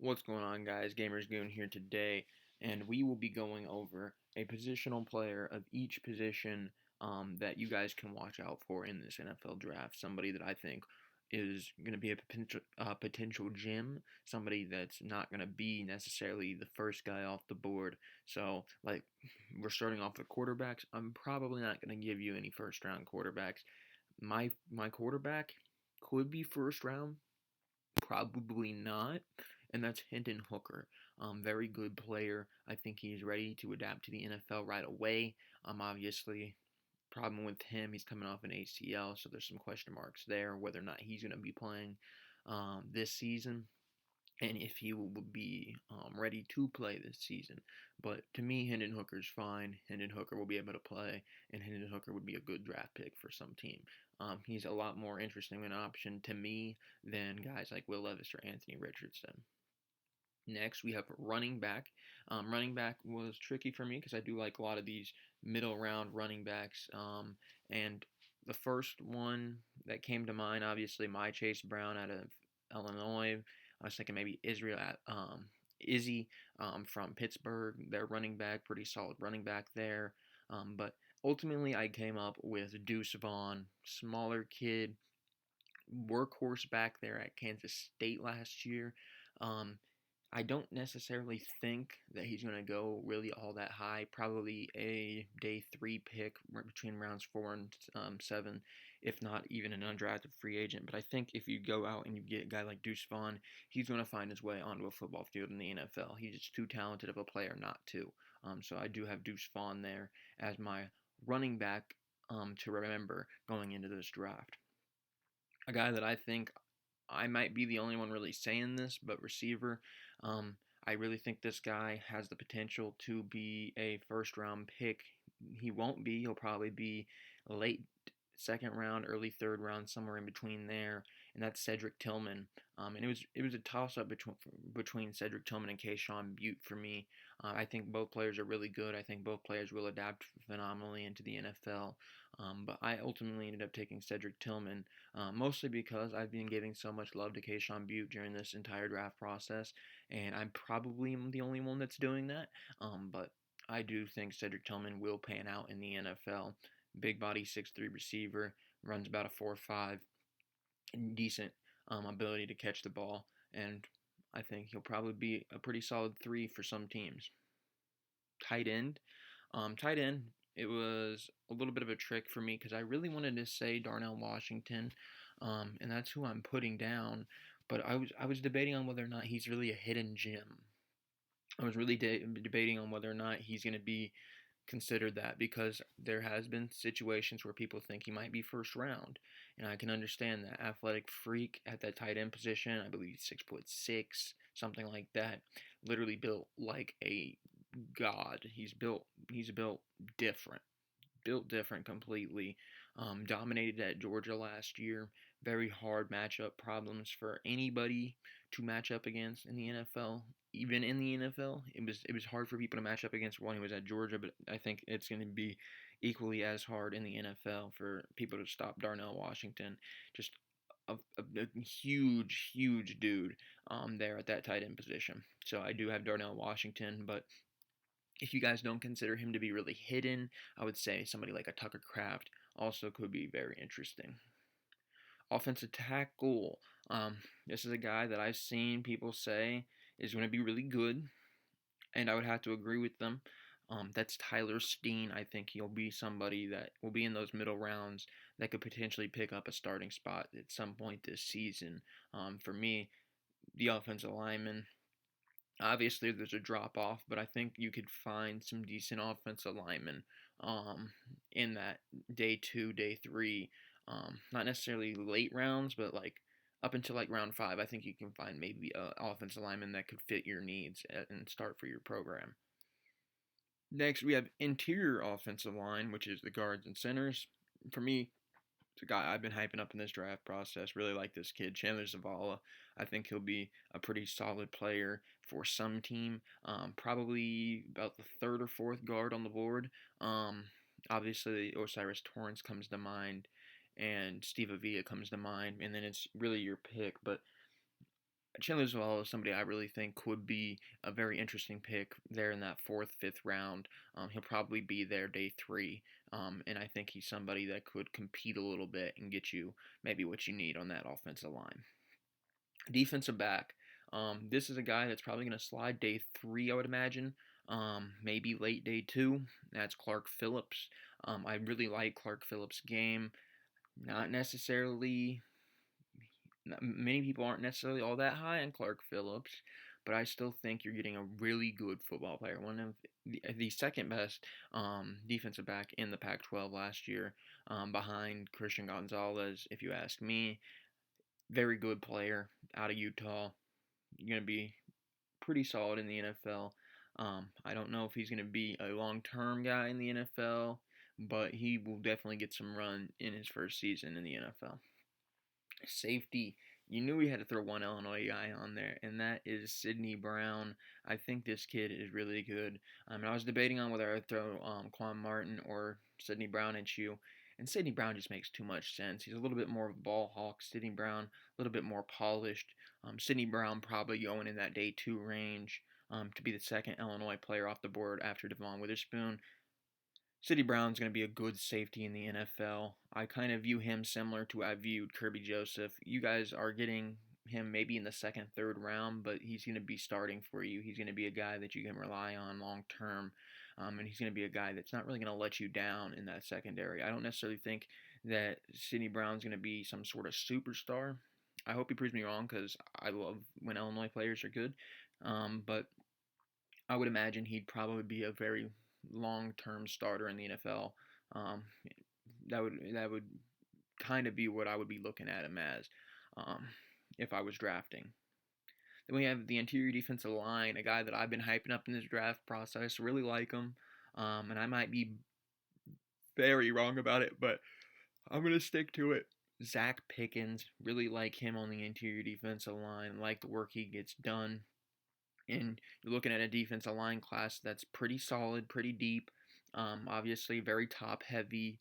What's going on, guys? Gamers Goon here today, and we will be going over a positional player of each position that you guys can watch out for in this NFL draft. Somebody that I think is going to be a potential gem, somebody that's not going to be necessarily the first guy off the board. So, like, we're starting off with quarterbacks. I'm probably not going to give you any first round quarterbacks. My quarterback could be first round, probably not, and that's Hendon Hooker. Very good player. I think he's ready to adapt to the NFL right away. Obviously, problem with him, he's coming off an ACL, so there's some question marks there whether or not he's going to be playing this season and if he will be ready to play this season. But to me, Hendon Hooker's fine. Hendon Hooker will be able to play, and Hendon Hooker would be a good draft pick for some team. He's a lot more interesting of an option to me than guys like Will Levis or Anthony Richardson. Next, we have running back. Running back was tricky for me because I do like a lot of these middle round running backs. And the first one that came to mind, obviously, my Chase Brown out of Illinois. I was thinking maybe Izzy from Pittsburgh, their running back, pretty solid running back there. But ultimately, I came up with Deuce Vaughn, smaller kid, workhorse back there at Kansas State last year. Um, I don't necessarily think that he's going to go really all that high. Probably a day three pick between rounds 4 and 7, if not even an undrafted free agent. But I think if you go out and you get a guy like Deuce Vaughn, he's going to find his way onto a football field in the NFL. He's just too talented of a player not to. So I do have Deuce Vaughn there as my running back to remember going into this draft. A guy that I think I might be the only one really saying this, but receiver, I really think this guy has the potential to be a first round pick. He won't be, he'll probably be late second round, early third round, somewhere in between there, and that's Cedric Tillman. And it was a toss up between Cedric Tillman and Kayshon Butte for me. I think both players are really good. I think both players will adapt phenomenally into the NFL. But I ultimately ended up taking Cedric Tillman, mostly because I've been giving so much love to Kayshon Butte during this entire draft process, and I'm probably the only one that's doing that. But I do think Cedric Tillman will pan out in the NFL. Big body, 6'3" receiver, runs about a 4.5, decent ability to catch the ball, and I think he'll probably be a pretty solid 3 for some teams. Tight end. Tight end, it was a little bit of a trick for me because I really wanted to say Darnell Washington, and that's who I'm putting down. But I was debating on whether or not he's really a hidden gem. I was really debating on whether or not he's going to be considered that because there has been situations where people think he might be first round, and I can understand that. Athletic freak at that tight end position, I believe he's 6'6", something like that. Literally built like a god. He's built different. Built different completely. Dominated at Georgia last year. Very hard matchup problems for anybody to match up against in the NFL. Even in the NFL, it was hard for people to match up against one who was at Georgia, but I think it's going to be equally as hard in the NFL for people to stop Darnell Washington. Just a huge, huge dude there at that tight end position. So I do have Darnell Washington, but if you guys don't consider him to be really hidden, I would say somebody like a Tucker Kraft also could be very interesting. Offensive tackle. This is a guy that I've seen people say is going to be really good, and I would have to agree with them. That's Tyler Steen. I think he'll be somebody that will be in those middle rounds that could potentially pick up a starting spot at some point this season. For me, the offensive lineman, obviously, there's a drop off, but I think you could find some decent offensive linemen in that day two, day three. Not necessarily late rounds, but like up until like round 5, I think you can find maybe an offensive lineman that could fit your needs and start for your program. Next, we have interior offensive line, which is the guards and centers. For me, it's a guy I've been hyping up in this draft process. Really like this kid, Chandler Zavala. I think he'll be a pretty solid player for some team. Probably about the third or fourth guard on the board. Obviously, Osiris Torrance comes to mind, and Steve Avila comes to mind, and then it's really your pick. But Chandler Zavala is somebody I really think could be a very interesting pick there in that fourth, fifth round. He'll probably be there day three, and I think he's somebody that could compete a little bit and get you maybe what you need on that offensive line. Defensive back. This is a guy that's probably going to slide day three, I would imagine. Maybe late day two. That's Clark Phillips. I really like Clark Phillips' game. Not necessarily many people aren't necessarily all that high on Clark Phillips, but I still think you're getting a really good football player. One of the second best defensive back in the Pac-12 last year, behind Christian Gonzalez, if you ask me. Very good player out of Utah. You're going to be pretty solid in the NFL. I don't know if he's going to be a long-term guy in the NFL, but he will definitely get some run in his first season in the NFL. Safety, you knew we had to throw one Illinois guy on there, and that is Sidney Brown. I think this kid is really good. And I was debating on whether I'd throw Quan Martin or Sidney Brown at you, and Sidney Brown just makes too much sense. He's a little bit more of a ball hawk. Sidney Brown, a little bit more polished. Sidney Brown probably going in that day two range to be the second Illinois player off the board after Devon Witherspoon. Sidney Brown's going to be a good safety in the NFL. I kind of view him similar to I viewed Kirby Joseph. You guys are getting him maybe in the second, third round, but he's going to be starting for you. He's going to be a guy that you can rely on long term, and he's going to be a guy that's not really going to let you down in that secondary. I don't necessarily think that Sidney Brown's going to be some sort of superstar. I hope he proves me wrong because I love when Illinois players are good, but I would imagine he'd probably be a very long-term starter in the NFL. Um, that would kind of be what I would be looking at him as um, if I was drafting. Then we have the interior defensive line, a guy that I've been hyping up in this draft process. Really like him, and I might be very wrong about it, but I'm gonna stick to it. Zach Pickens, really like him on the interior defensive line. Like the work he gets done. And you're looking at a defensive line class that's pretty solid, pretty deep. Obviously, very top heavy.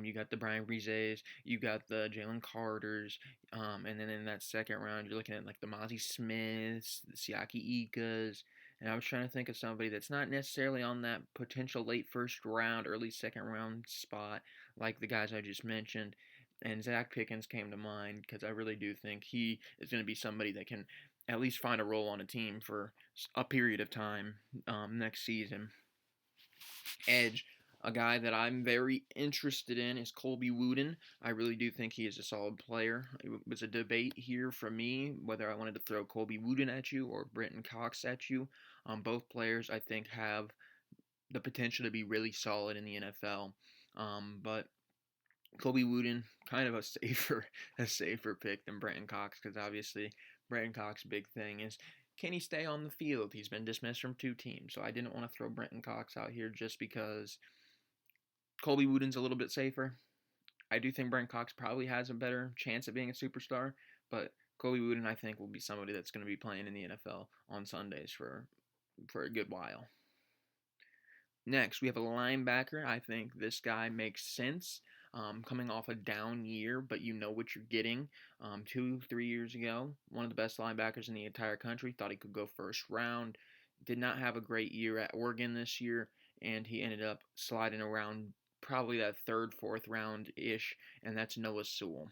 You got the Brian Brizes, you got the Jalen Carters, and then in that second round, you're looking at like the Mozzie Smiths, the Siaki Ikas. And I was trying to think of somebody that's not necessarily on that potential late first round, early second round spot, like the guys I just mentioned. And Zach Pickens came to mind because I really do think he is going to be somebody that can at least find a role on a team for a period of time next season. Edge, a guy that I'm very interested in is Colby Wooden. I really do think he is a solid player. It was a debate here for me whether I wanted to throw Colby Wooden at you or Brenton Cox at you. Both players I think have the potential to be really solid in the NFL. But Colby Wooden, kind of a safer pick than Brenton Cox because obviously Brenton Cox's big thing is can he stay on the field? He's been dismissed from two teams, so I didn't want to throw Brenton Cox out here just because Colby Wooden's a little bit safer. I do think Brenton Cox probably has a better chance of being a superstar, but Colby Wooden I think will be somebody that's going to be playing in the NFL on Sundays for a good while. Next, we have a linebacker. I think this guy makes sense. Coming off a down year, but you know what you're getting. 2, 3 years ago, one of the best linebackers in the entire country. Thought he could go first round. Did not have a great year at Oregon this year, and he ended up sliding around probably that third, fourth round ish, and that's Noah Sewell.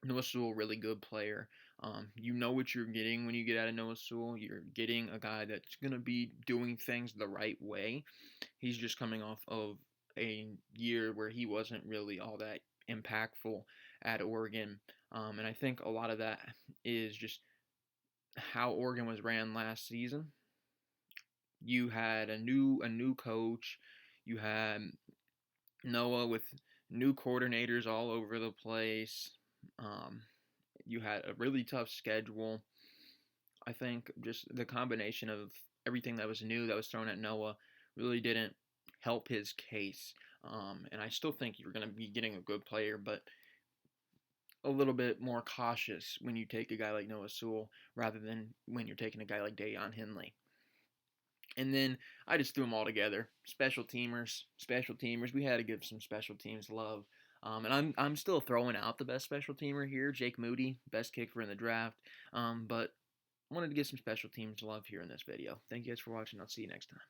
Noah Sewell, really good player. You know what you're getting when you get out of Noah Sewell. You're getting a guy that's going to be doing things the right way. He's just coming off of a year where he wasn't really all that impactful at Oregon. And I think a lot of that is just how Oregon was ran last season. You had a new coach. You had Noah with new coordinators all over the place. Um, you had a really tough schedule. I think just the combination of everything that was new that was thrown at Noah really didn't help his case. And I still think you're going to be getting a good player, but a little bit more cautious when you take a guy like Noah Sewell rather than when you're taking a guy like Daiyan Henley. And then I just threw them all together. Special teamers. We had to give some special teams love. And I'm still throwing out the best special teamer here, Jake Moody, best kicker in the draft. But wanted to get some special teams love here in this video. Thank you guys for watching. I'll see you next time.